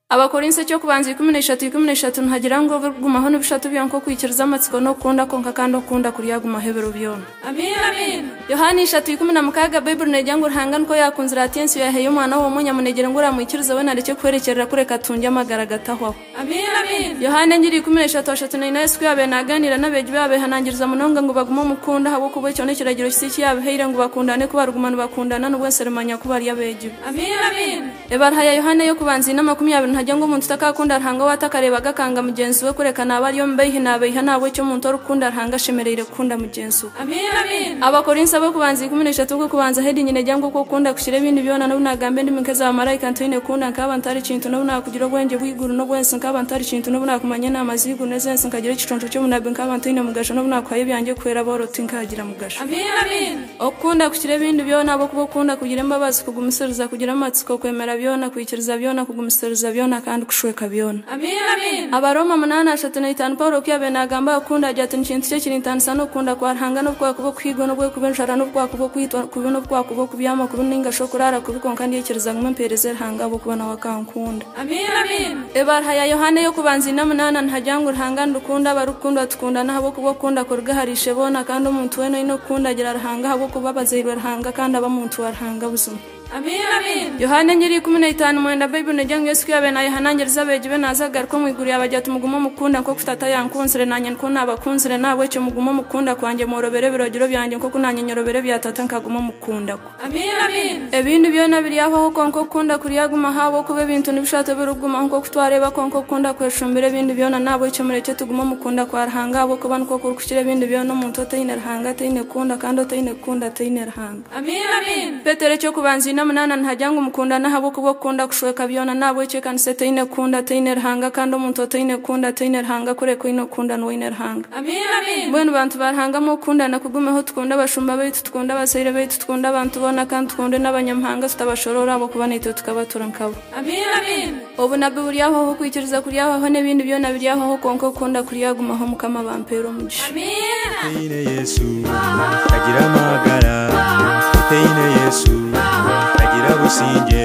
Abakorinse cyo kubanza 13 ntagira ngo gumaho n'ibishatu byanko kwikiriza amatsiko no kunda konka kandi okunda kuriya gumahebero byona. Amen amen. Yohani 3:10 Bible nejyango hanga nko yakunzira atensi yaheyo umwana wo munyamunegere ngo uramwikiriza we nareke kwerekerera kureka tunje amagara gataho. Amen amen. Yohani ngiri 13:3 na Yesu yabe naganira nabeje babe hanangiriza munonga ngo baguma mukunda habo kubo cyone kiragiro kisi yabe heira ngo bakundane kubarugumana bakundana no bwese remanya kubari yabeje. Amen amen. Ebarhaya Yohani yo kubanza 20 ntajya ngo umuntu utakakunda arhanga watakareba gakanga mugenzi we kurekana abari yo mbehe nabeha nawe cyo umuntu orukunda arhanga shemerere kunda mugenzi we. Amen amen. Abakorinsa bo kubanza 13 bwo kubanza hedi nyine jyango ko kunda kushire ibindi byona no nagambe ndi mikeza amarayika ntine kunda nkaba ntari kintu no nakugira bwenge bwiguru no bwense nkaba ntari kintu no nakumanya namazigu nezense nkagira ikitonjo cyo munabe nkaba ntine mugasho no nakwaye byange kwera boroti nkagira mugasho. Amen amen. Okunda kushire ibindi byona abo kubokunda kugira imbabazi kugumisiriza kugira amatsiko kwemera byona kwikiriza byona kugumisiriza byona kandi kushweka byona. Amen amen. Abaroma 8:35 Paulo kyabe nagamba akunda ajya tinkintu cyo kirintanisa no kunda kwarhanga no kwa kubo kwigo no bwo kubenshara no kwa kubo kwitwa kubino kwa kubo kubyama kubino ingasho kurara kubikonka ndiyekiriza ngumpereze hanga abo kubana wakankunda. Amen amen. Ebarhaya Yohane yo kubanza 8 ntajyango hanga ndukunda barukunda tukunda nabo kubo kunda kurga harishe bona kandi umuntu weno ino kunda agira arhanga abo kubabazirwa arhanga kandi abamuntu arhanga buzuma. Amen amen. Yohana ngiri 15 mwenda Bible nejyango Yesu yabe na Yohanangiriza beje nazagar ko mwiguri abajya tumugumo mukunda ko kufata yankunsire nanye ko nabakunsire nawe cyo mugumo mukunda kwanje morobere birogiro byanje ko kunanye nyorobere byatata nkagumo mukunda ko. Amen amen. Ebintu byona biri aho konko kunda kuriyaguma habo kube bintu nibishato biruguma nko kutwareba konko kunda kweshumbire ibintu byona nabo cyo mureke tugumo mukunda kwarhanga abo ko banko kurukishire ibintu byona umuntu otayine rhanga tayine kunda kandi otayine kunda tayine rhanga. Amen amen. Petero cyo kubanza 8 ntajyango mukundana habo kubo kunda kushweka byona nabo cyo kanse tayine kunda tayine rhanga kandi umuntu otayine kunda tayine rhanga kureko ino kunda no ine rhanga. Amen amen. Bwenu bantu barhanga mu kundana kugumeho tukunda abashumba betu tukunda abasayire betu tukunda abantu bona kandi tukunde n'abanyamahanga tutabashorora abo kubanito tukabatura nkabo. Amen amen. Obu nabe buri aho kwikiriza kuri aho n'ibindi byona biri aho konko kunda kuri yagumaho mukama bampero mugisha. Amen. Teine Yesu agira amagara, teine Yesu agira businge